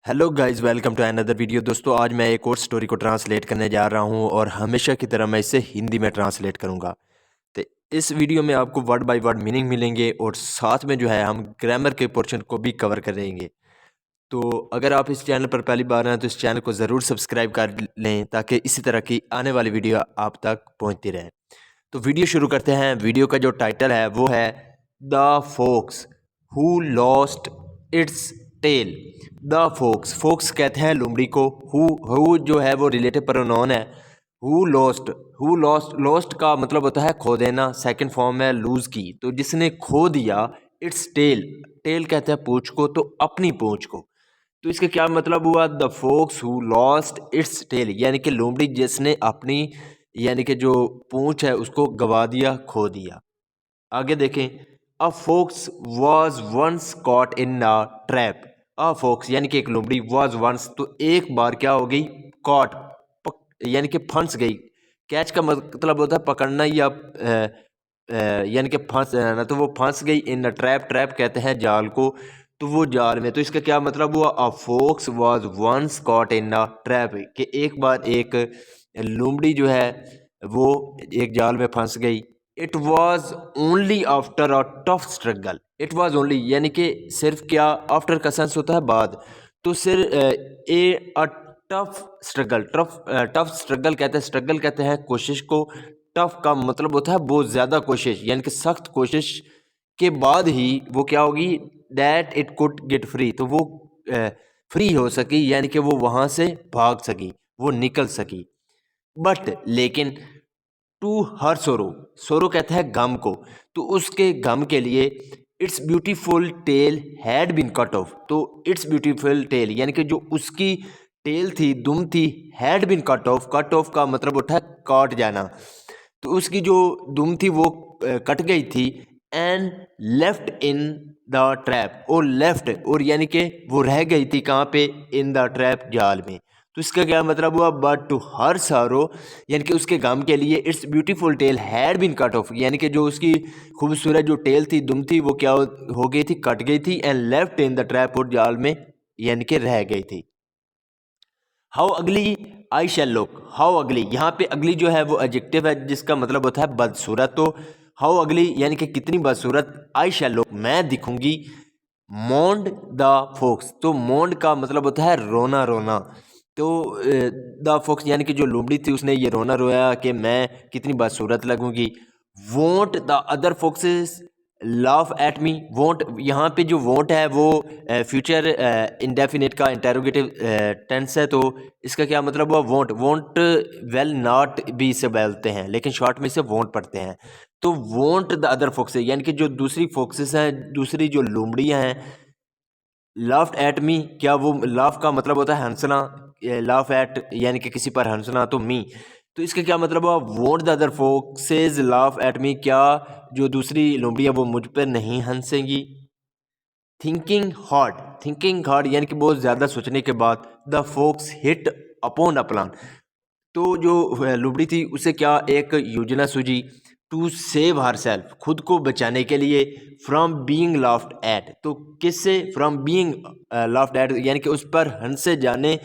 Hello guys, welcome to another video. दोस्तों, आज मैं एक और स्टोरी को ट्रांसलेट करने जा रहा हूं और हमेशा की तरह मैं इसे हिंदी में ट्रांसलेट करूंगा। तो इस वीडियो में आपको वर्ड बाय वर्ड मीनिंग मिलेंगे और साथ में जो है हम ग्रामर के पोर्शन को भी कवर करेंगे। तो अगर आप इस चैनल पर पहली बार हैं तो इस चैनल को ज़रूर सब्सक्राइब कर लें ताकि इसी तरह की आने वाली वीडियो आप तक पहुँचती रहे। तो वीडियो शुरू करते हैं। वीडियो का जो टाइटल है वो है the fox who lost its tail. The fox, fox कहते हैं लोमड़ी को। हु जो है वो रिलेटिव प्रोनाउन है। हु लॉस्ट का मतलब होता है खो देना। सेकंड फॉर्म है लूज की, तो जिसने खो दिया। इट्स टेल, टेल कहते हैं पूंछ को, तो अपनी पूंछ को। तो इसका क्या मतलब हुआ? The fox who lost its tail, यानी कि लोमड़ी जिसने अपनी यानी कि जो पूंछ है उसको गवा दिया, खो दिया। आगे देखें। A fox was once caught in a trap. A fox यानी कि एक लोमड़ी, वॉज वंस तो एक बार क्या हो गई, कॉट यानी कि फंस गई। कैच का मतलब होता है पकड़ना या यानी कि फंस जाना, तो वो फंस गई इन अ ट्रैप। ट्रैप कहते हैं जाल को, तो वो जाल में। तो इसका क्या मतलब हुआ? A fox was once caught in a trap, कि एक बार एक लोमड़ी जो है वो एक जाल में फंस गई। It was only after a tough struggle. It was only यानी कि सिर्फ, क्या आफ्टर का सेंस होता है बाद, तो सिर्फ a a tough struggle. Tough struggle कहते हैं, स्ट्रगल कहते हैं कोशिश को। टफ का मतलब होता है बहुत ज़्यादा कोशिश, यानी कि सख्त कोशिश के बाद ही वो क्या होगी, that it could get free, तो वो फ्री हो सकी, यानी कि वो वहाँ से भाग सकी, वो निकल सकी। बट लेकिन टू हर सोरो, सोरो कहते हैं गम को, तो उसके गम के लिए its beautiful tail had been cut off. तो इट्स ब्यूटीफुल टेल यानी कि जो उसकी टेल थी, दुम थी, had been cut off. Cut off का मतलब होता है काट जाना। तो उसकी जो दुम थी वो कट गई थी। And left in the trap, और लेफ्ट और यानी कि वो रह गई थी कहाँ पे, इन द ट्रैप जाल में। तो इसका क्या मतलब हुआ? बट टू हर सारो यानी कि उसके गम के लिए its beautiful tail had been cut off, यानी कि जो उसकी खूबसूरत जो टेल थी, दुम थी, वो क्या हो गई थी, कट गई थी। And left in the trap, और जाल में यानी कि रह गई थी। हाउ अगली आई शैल लुक। हाउ अगली, यहाँ पे अगली जो है वो एडजेक्टिव है जिसका मतलब होता है बदसूरत। तो हाउ अगली यानी कि कितनी बदसूरत, आई शैल लुक मैं दिखूंगी। मोन्ड द फोक्स, तो मोन्ड का मतलब होता है रोना रोना। तो द फोक्स यानी कि जो लोमड़ी थी उसने ये रोना रोया कि मैं कितनी बदसूरत लगूंगी। Won't the other foxes laugh at me. Won't, यहाँ पे जो वोंट है वो फ्यूचर इंडेफिनिट का इंटेरोगेटिव टेंस है। तो इसका क्या मतलब हुआ? वोंट, वोंट वेल नॉट भी इसे बोलते हैं, लेकिन शॉर्ट में इसे वोंट पढ़ते हैं। तो वोंट द अदर फोक्सेस यानी कि जो दूसरी फोक्सेस हैं, दूसरी जो लोमड़ियाँ हैं, लाफ्ड एट मी, क्या वो लाफ का मतलब होता है हंसना, लाफ एट यानी कि किसी पर हंसना, तो मी। तो इसका क्या मतलब हुआ? Won't the other foxes laugh at मी, क्या जो दूसरी लोमड़ियाँ वो मुझ पर नहीं हंसेंगी। थिंकिंग हार्ड, थिंकिंग हार्ड यानी कि बहुत ज़्यादा सोचने के बाद the folks hit upon a plan, तो जो लोमड़ी थी उसे क्या एक योजना सूझी। टू सेव हर सेल्फ, खुद को बचाने के लिए। फ्रॉम बीइंग लाफ्ड एट, तो किससे? फ्रॉम बीइंग लाफ्ड एट यानी कि उस पर हंसे जाने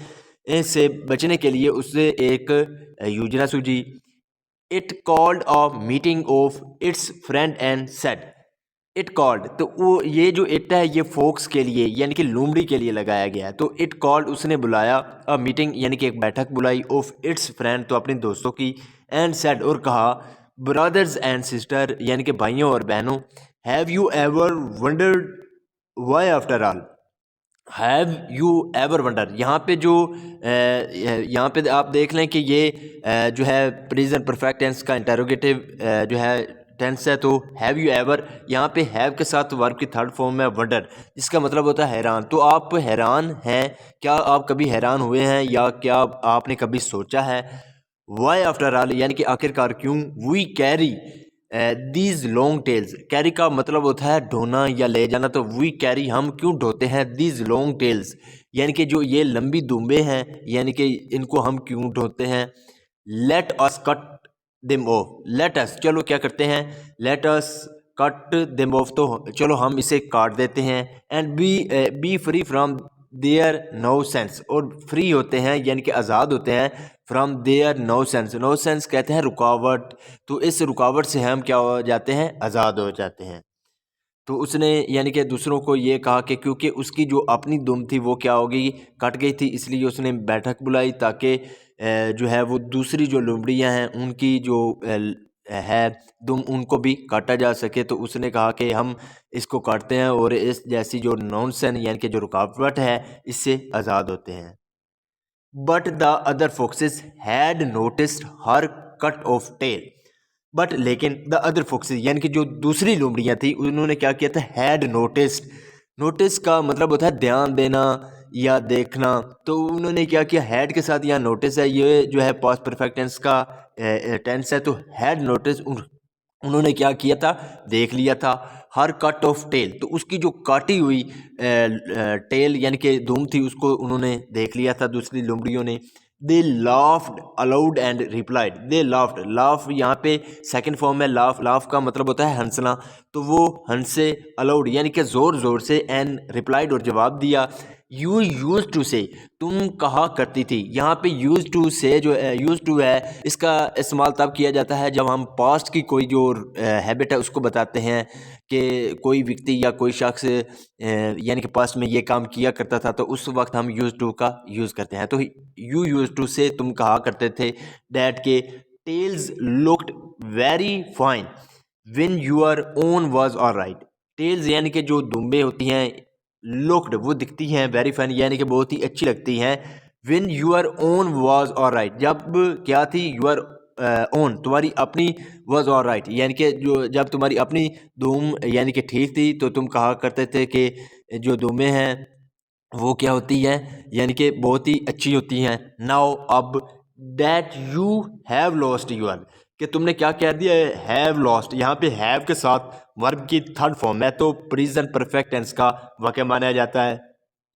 से बचने के लिए उससे एक योजना सूझी। It called a meeting of its friend and said. It called, तो वो ये जो इट है ये फोक्स के लिए यानी कि लोमड़ी के लिए लगाया गया है। तो इट कॉल्ड उसने बुलाया, अ मीटिंग यानी कि एक बैठक बुलाई, ऑफ इट्स फ्रेंड तो अपने दोस्तों की, एंड सेड और कहा, ब्रदर्स एंड सिस्टर यानी कि भाइयों और बहनों, have you ever wondered Y after all. Have you ever wonder, यहाँ पे जो यहाँ पे आप देख लें कि ये जो है प्रेजेंट परफेक्ट टेंस का इंटेरोगेटिव जो है टेंस है। तो हैव यू एवर, यहाँ पे हैव के साथ वर्ब की थर्ड फॉर्म है वंडर, जिसका मतलब होता है हैरान। तो आप हैरान हैं, क्या आप कभी हैरान हुए हैं, या क्या आपने कभी सोचा है? वाई आफ्टर ऑल यानी कि आखिरकार क्यों। We carry these long tails, carry का मतलब होता है ढोना या ले जाना। तो वी कैरी, हम क्यों ढोते हैं, दीज लॉन्ग टेल्स यानी कि जो ये लंबी दुम्बे हैं, यानी कि इनको हम क्यों ढोते हैं। Let us cut them off, let us चलो क्या करते हैं, let us cut them off, तो चलो हम इसे काट देते हैं। And be free from there no sense, और फ्री होते हैं यानी कि आज़ाद होते हैं from there no sense. No sense कहते हैं रुकावट, तो इस रुकावट से हम क्या हो जाते हैं, आज़ाद हो जाते हैं। तो उसने यानी कि दूसरों को ये कहा कि क्योंकि उसकी जो अपनी दुम थी वो क्या हो गई, कट गई थी, इसलिए उसने बैठक बुलाई ताकि जो है वो दूसरी जो लोमड़ियाँ हैं उनकी जो है दुम उनको भी काटा जा सके। तो उसने कहा कि हम इसको काटते हैं और इस जैसी जो नॉनसेंस यानी कि जो रुकावट है इससे आज़ाद होते हैं। But the other foxes had noticed her cut off tail, but लेकिन द अदर फोक्सेस यानी कि जो दूसरी लोमड़ियाँ थी उन्होंने क्या किया था, हैड नोटिस्ड। नोटिस का मतलब होता है ध्यान देना या देखना, तो उन्होंने क्या किया, हैड के साथ यहाँ नोटिस है, ये जो है पास्ट परफेक्ट टेंस का टेंस है, तो हैड नोटिस उन्होंने क्या किया था, देख लिया था। हर कट ऑफ टेल, तो उसकी जो काटी हुई टेल यानी कि दुम थी उसको उन्होंने देख लिया था दूसरी लोमड़ियों ने। They laughed aloud and replied, they laughed, laugh यहाँ पे सेकंड फॉर्म है, लाफ, लाफ का मतलब होता है हंसना, तो वो हंसे, अलाउड यानी कि ज़ोर ज़ोर से, एंड रिप्लाइड और जवाब दिया। यू यूज टू से, तुम कहा करती थी, यहाँ पे यूज टू से जो यूज टू है इसका इस्तेमाल तब किया जाता है जब हम पास्ट की कोई जो हैबिट है उसको बताते हैं कि कोई व्यक्ति या कोई शख्स यानी कि पास्ट में ये काम किया करता था, तो उस वक्त हम यूज टू का यूज़ करते हैं। तो यू यूज टू से तुम कहा करते थे डैट के tails looked very fine when your own was alright. Tails यानी कि जो दुम्बे होती हैं, लुक्ड वो दिखती हैं, वेरी फाइन यानी कि बहुत ही अच्छी लगती हैं, when your own was alright, जब क्या थी, योर ओन तुम्हारी अपनी, वाज ऑलराइट यानी कि जो जब तुम्हारी अपनी दुम यानी कि ठीक थी, तो तुम कहा करते थे कि जो दुमें हैं वो क्या होती हैं, यानी कि बहुत ही अच्छी होती हैं। नाउ अब that you have lost your, कि तुमने क्या कह दिया है, हैव लॉस्ट, यहाँ पे हैव के साथ वर्ब की थर्ड फॉर्म है, तो प्रेजेंट परफेक्ट टेंस का वाक्य माना जाता है।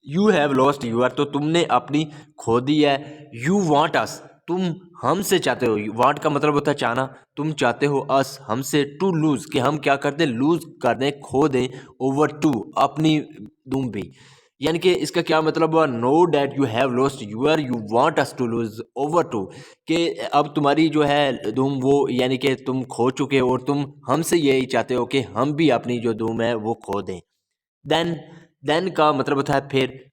यू हैव लॉस्ट यूर, तो तुमने अपनी खो दी है। यू वांट अस, तुम हमसे चाहते हो, वांट का मतलब होता है चाहना, तुम चाहते हो अस हमसे, टू लूज कि हम क्या कर दें, लूज कर दें, खो दें, ओवर टू अपनी दुम भी, यानी कि इसका क्या मतलब हुआ, no that you have lost your, you want us to lose over too, कि अब तुम्हारी जो है दुम वो यानी कि तुम खो चुके हो और तुम हमसे यही चाहते हो कि हम भी अपनी जो दुम है वो खो दें। देन का मतलब होता है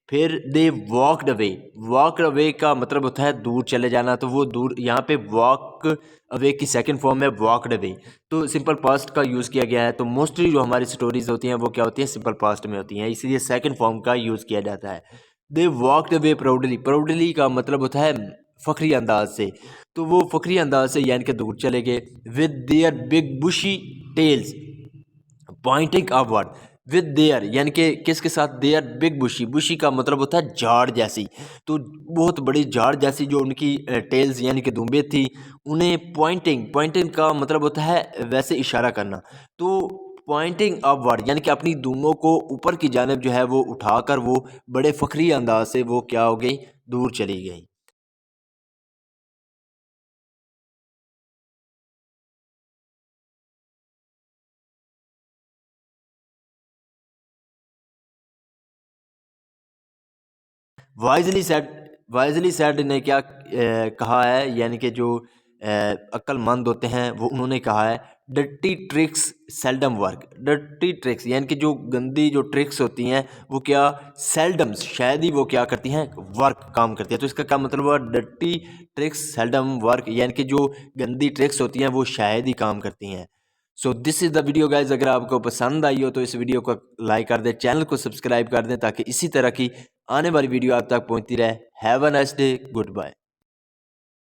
फिर दे वॉकड अवे, वॉक अवे का मतलब होता है दूर चले जाना, तो वो दूर, यहाँ पे वॉक अवे की सेकंड फॉर्म है वॉकड अवे, तो सिंपल पास्ट का यूज़ किया गया है। तो मोस्टली जो हमारी स्टोरीज होती हैं वो क्या होती हैं, सिंपल पास्ट में होती हैं, इसलिए सेकंड फॉर्म का यूज़ किया जाता है। दे वॉकड अवे प्राउडली, प्राउडली का मतलब होता है फ़ख्री अंदाज से, तो वो फ़ख्री अंदाज से यानी कि दूर चले गए। With their big bushy tails pointing upward, with their यानी कि किसके साथ, देयर बिग बुशी, बुशी का मतलब होता है झाड़ जैसी, तो बहुत बड़ी झाड़ जैसी जो उनकी टेल्स यानी कि दुम्बे थी, उन्हें पॉइंटिंग, पॉइंटिंग का मतलब होता है वैसे इशारा करना, तो पॉइंटिंग अपवर्ड यानी कि अपनी दुमों को ऊपर की जानिब जो है वो उठाकर वो बड़े फ़ख्री अंदाज से वो क्या हो गई, दूर चली गई। वाइजली सेड, वाइजली सेड ने क्या कहा है, यानी कि जो अक्लमंद होते हैं वो उन्होंने कहा है, dirty tricks seldom work, dirty tricks यानी कि जो गंदी जो ट्रिक्स होती हैं वो क्या, सेल्डम शायद ही वो क्या करती हैं, वर्क काम करती है, तो इसका क्या मतलब हुआ, डर्टी ट्रिक्स सेल्डम वर्क यानी कि जो गंदी ट्रिक्स होती हैं वो शायद ही काम करती हैं। So this is the video guys, अगर आपको पसंद आई हो तो इस वीडियो को लाइक कर दें, चैनल को सब्सक्राइब कर दें ताकि इसी तरह की आने वाली वीडियो आप तक पहुंचती रहे। Have a nice day, good bye.